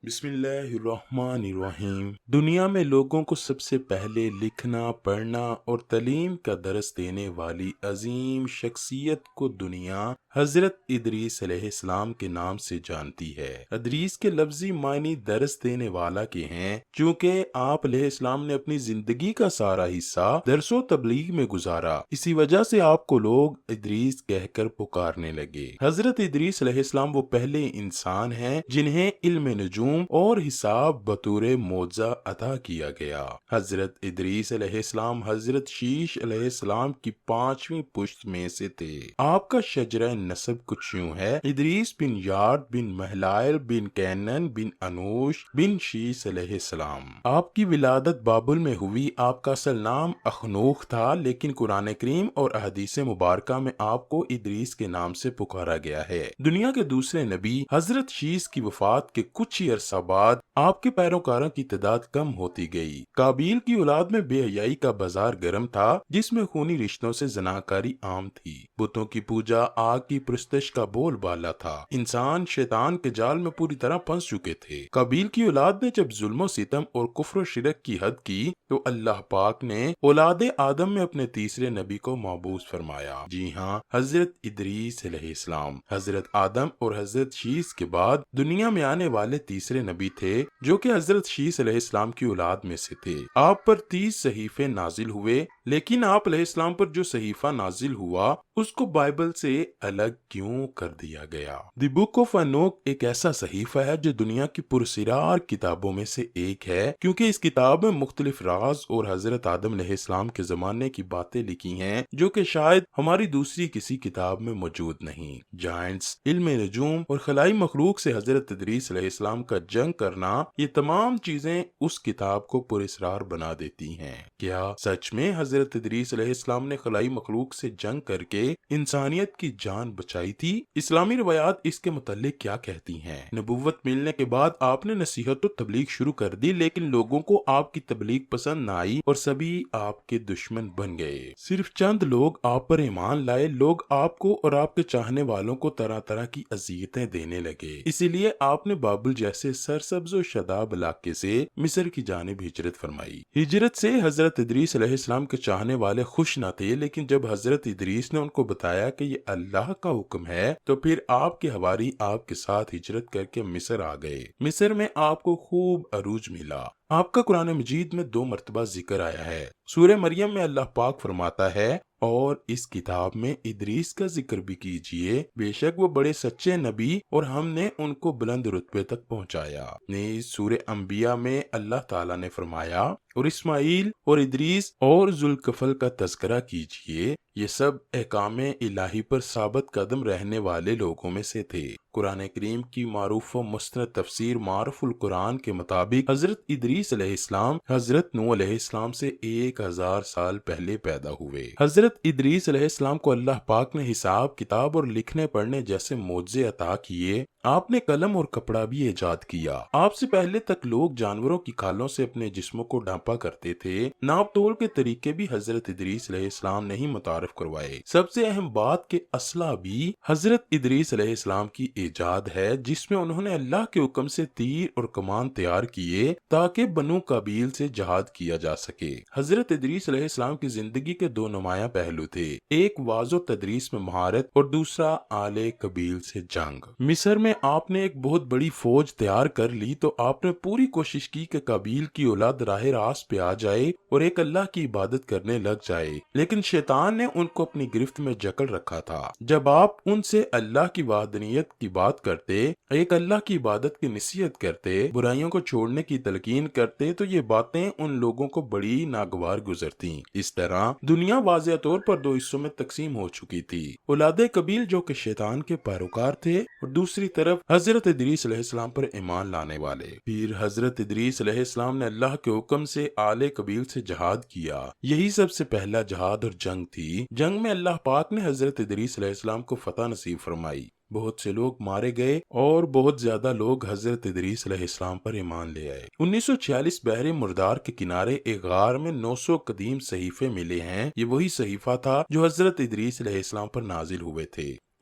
بسم اللہ الرحمن الرحیم۔ دنیا میں لوگوں کو سب سے پہلے لکھنا، پڑھنا اور تعلیم کا درس دینے والی عظیم شخصیت کو دنیا حضرت ادریس علیہ السلام کے نام سے جانتی ہے۔ ادریس کے لفظی معنی درس دینے والا کے ہیں، چونکہ آپ علیہ السلام نے اپنی زندگی کا سارا حصہ درس و تبلیغ میں گزارا، اسی وجہ سے آپ کو لوگ ادریس کہہ کر پکارنے لگے۔ حضرت ادریس علیہ السلام وہ پہلے انسان ہیں جنہیں علم نجوم اور حساب بطور معجزہ عطا کیا گیا۔ حضرت ادریس علیہ السلام حضرت شیش علیہ السلام کی 5ویں پشت میں سے تھے۔ آپ کا شجرہ نسب کچھ یوں ہے: ادریس بن یارد بن مہلائل بن کینن بن انوش بن شیش علیہ السلام۔ آپ کی ولادت بابل میں ہوئی۔ آپ کا اصل نام اخنوخ تھا، لیکن قرآن کریم اور احادیث مبارکہ میں آپ کو ادریس کے نام سے پکارا گیا ہے۔ دنیا کے دوسرے نبی حضرت شیش کی وفات کے کچھ ہی عرصہ بعد آپ کے پیروکاروں کی تعداد کم ہوتی گئی۔ قابیل کی اولاد میں بے حیائی کا بازار گرم تھا، جس میں خونی رشتوں سے زناکاری عام تھی۔ بتوں کی پوجا، آگ کی پرستش کا بول بالا تھا۔ انسان شیطان کے جال میں پوری طرح پھنس چکے تھے۔ قابیل کی اولاد نے جب ظلم و ستم اور کفر و شرک کی حد کی تو اللہ پاک نے اولاد آدم میں اپنے تیسرے نبی کو مبعوث فرمایا۔ جی ہاں، حضرت ادریس علیہ السلام حضرت آدم اور حضرت شیش کے بعد دنیا میں آنے والے تیسرے نبی تھے، جو کہ حضرت شیش علیہ السلام کی اولاد میں سے تھے۔ آپ پر 30 صحیفے نازل ہوئے، لیکن آپ علیہ السلام پر جو صحیفہ نازل ہوا اس کو بائبل سے الگ کیوں کر دیا گیا؟ دی بک آف انوک ایک ایسا صحیفہ ہے جو دنیا کی پراسرار کتابوں میں سے ایک ہے، کیونکہ اس کتاب میں مختلف راز اور حضرت آدم علیہ السلام کے زمانے کی باتیں لکھی ہیں جو کہ شاید ہماری دوسری کسی کتاب میں موجود نہیں۔ جائنٹس، علم نجوم اور خلائی مخلوق سے حضرت ادریس علیہ السلام کا جنگ کرنا، یہ تمام چیزیں اس کتاب کو پراسرار بنا دیتی ہیں۔ کیا سچ میں حضرت ادریس علیہ السلام نے خلائی مخلوق سے جنگ کر کے انسانیت کی جان بچائی تھی؟ اسلامی روایات اس کے متعلق کیا کہتی ہیں؟ نبوت ملنے کے بعد آپ نے نصیحت و تبلیغ شروع کر دی، لیکن لوگوں کو آپ کی تبلیغ پسند نہ آئی اور سبھی آپ کے دشمن بن گئے۔ صرف چند لوگ آپ پر ایمان لائے۔ لوگ آپ کو اور آپ کے چاہنے والوں کو طرح طرح کی اذیتیں دینے لگے، اسی لیے آپ نے بابل جیسے سرسبز و شاداب علاقے سے مصر کی جانب ہجرت فرمائی۔ ہجرت سے حضرت ادریس علیہ السلام کے چاہنے والے خوش نہ تھے، لیکن جب حضرت ادریس نے ان کو بتایا کہ یہ اللہ کا حکم ہے تو پھر آپ کے حواری آپ کے ساتھ ہجرت کر کے مصر آ گئے۔ مصر میں آپ کو خوب عروج ملا۔ آپ کا قرآن مجید میں 2 مرتبہ ذکر آیا ہے۔ سورہ مریم میں اللہ پاک فرماتا ہے، اور اس کتاب میں ادریس کا ذکر بھی کیجئے، بے شک وہ بڑے سچے نبی اور ہم نے ان کو بلند رتبے تک پہنچایا۔ نیز سورہ انبیاء میں اللہ تعالیٰ نے فرمایا، اور اسماعیل اور ادریس اور ذوالکفل کا تذکرہ کیجئے، یہ سب احکام الہی پر ثابت قدم رہنے والے لوگوں میں سے تھے۔ قرآن کریم کی معروف و مستند تفسیر معرف القرآن کے مطابق حضرت ادریس علیہ السلام حضرت نوح علیہ السلام سے 1000 سال پہلے پیدا ہوئے۔ حضرت ادریس علیہ السلام کو اللہ پاک نے حساب کتاب اور لکھنے پڑھنے جیسے معجزے عطا کیے۔ آپ نے قلم اور کپڑا بھی ایجاد کیا۔ آپ سے پہلے تک لوگ جانوروں کی کھالوں سے اپنے جسموں کو ڈھانپا کرتے تھے۔ ناپ تول کے طریقے بھی حضرت ادریس علیہ السلام نے ہی متعارف کروائے۔ سب سے اہم بات کہ اسلحہ بھی حضرت ادریس علیہ السلام کی ایجاد ہے، جس میں انہوں نے اللہ کے حکم سے تیر اور کمان تیار کیے تاکہ بنو قابیل سے جہاد کیا جا سکے۔ حضرت ادریس علیہ السلام کی زندگی کے 2 نمایاں پہلو تھے، ایک واعظ و تدریس میں مہارت اور دوسرا آل قبیل سے جنگ۔ مصر میں آپ نے ایک بہت بڑی فوج تیار کر لی تو آپ نے پوری کوشش کی کہ قابیل کی اولاد راہ راست پہ آ جائے اور ایک اللہ کی عبادت کرنے لگ جائے، لیکن شیطان نے ان کو اپنی گرفت میں جکڑ رکھا تھا۔ جب آپ ان سے اللہ کی وحدانیت کی بات کرتے، ایک اللہ کی عبادت کی نصیحت کرتے، برائیوں کو چھوڑنے کی تلقین کرتے تو یہ باتیں ان لوگوں کو بڑی ناگوار گزرتیں۔ اس طرح دنیا واضح طور پر 2 حصوں میں تقسیم ہو چکی تھی، اولاد قبیل جو کہ شیطان کے پیروکار تھے اور دوسری طرف حضرت ادریس علیہ السلام پر ایمان لانے والے۔ پھر حضرت ادریس علیہ السلام نے اللہ کے حکم سے آل قبیل سے جہاد کیا۔ یہی سب سے پہلا جہاد اور جنگ تھی۔ جنگ میں اللہ پاک نے حضرت ادریس علیہ السلام کو فتح نصیب فرمائی۔ بہت سے لوگ مارے گئے اور بہت زیادہ لوگ حضرت ادریس علیہ السلام پر ایمان لے آئے۔ 1946 بحر مردار کے کنارے ایک غار میں 900 قدیم صحیفے ملے ہیں۔ یہ وہی صحیفہ تھا جو حضرت ادریس علیہ السلام پر نازل ہوئے تھے۔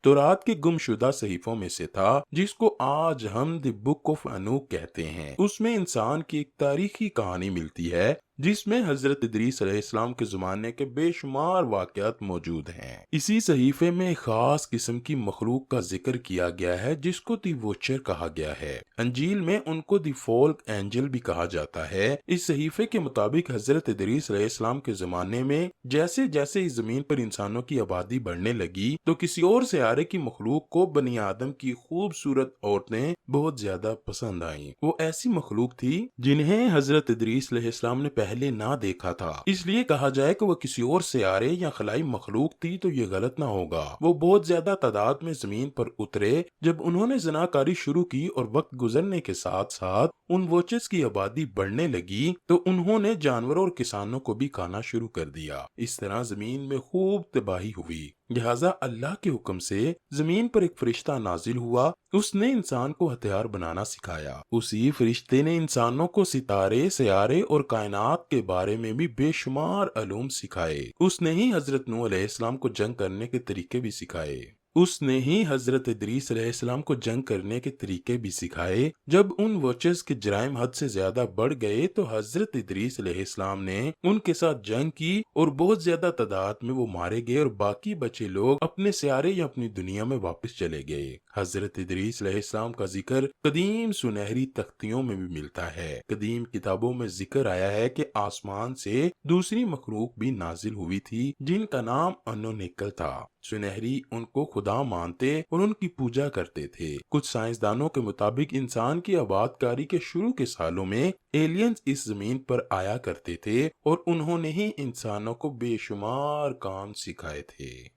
تورات کے گمشدہ صحیفوں میں سے تھا، جس کو آج ہم دی بک آف انوک کہتے ہیں۔ اس میں انسان کی ایک تاریخی کہانی ملتی ہے، جس میں حضرت ادریس علیہ السلام کے زمانے کے بے شمار واقعات موجود ہیں۔ اسی صحیفے میں ایک خاص قسم کی مخلوق کا ذکر کیا گیا ہے، جس کو دی ووچر کہا گیا ہے۔ انجیل میں ان کو دی فولک اینجل بھی کہا جاتا ہے۔ اس صحیفے کے مطابق حضرت ادریس علیہ السلام کے زمانے میں جیسے جیسے اس زمین پر انسانوں کی آبادی بڑھنے لگی، تو کسی اور سیارے کی مخلوق کو بنی آدم کی خوبصورت عورتیں بہت زیادہ پسند آئیں۔ وہ ایسی مخلوق تھی جنہیں حضرت ادریس علیہ السلام نے پہلے نہ دیکھا تھا، اس لیے کہا جائے کہ وہ کسی اور سیارے یا خلائی مخلوق تھی تو یہ غلط نہ ہوگا۔ وہ بہت زیادہ تعداد میں زمین پر اترے۔ جب انہوں نے زناکاری شروع کی اور وقت گزرنے کے ساتھ ساتھ ان ووچز کی آبادی بڑھنے لگی، تو انہوں نے جانوروں اور کسانوں کو بھی کھانا شروع کر دیا۔ اس طرح زمین میں خوب تباہی ہوئی۔ لہٰذا اللہ کے حکم سے زمین پر ایک فرشتہ نازل ہوا۔ اس نے انسان کو ہتھیار بنانا سکھایا۔ اسی فرشتے نے انسانوں کو ستارے، سیارے اور کائنات کے بارے میں بھی بے شمار علوم سکھائے۔ اس نے ہی حضرت نوح علیہ السلام کو جنگ کرنے کے طریقے بھی سکھائے۔ اس نے ہی حضرت ادریس علیہ السلام کو جنگ کرنے کے طریقے بھی سکھائے۔ جب ان ووچرز کے جرائم حد سے زیادہ بڑھ گئے تو حضرت ادریس علیہ السلام نے ان کے ساتھ جنگ کی اور بہت زیادہ تعداد میں وہ مارے گئے اور باقی بچے لوگ اپنے سیارے یا اپنی دنیا میں واپس چلے گئے۔ حضرت ادریس علیہ السلام کا ذکر قدیم سنہری تختیوں میں بھی ملتا ہے۔ قدیم کتابوں میں ذکر آیا ہے کہ آسمان سے دوسری مخلوق بھی نازل ہوئی تھی، جن کا نام انونیکل تھا۔ سنہری ان کو خدا مانتے اور ان کی پوجا کرتے تھے۔ کچھ سائنسدانوں کے مطابق انسان کی آباد کاری کے شروع کے سالوں میں ایلینز اس زمین پر آیا کرتے تھے اور انہوں نے ہی انسانوں کو بے شمار کام سکھائے تھے۔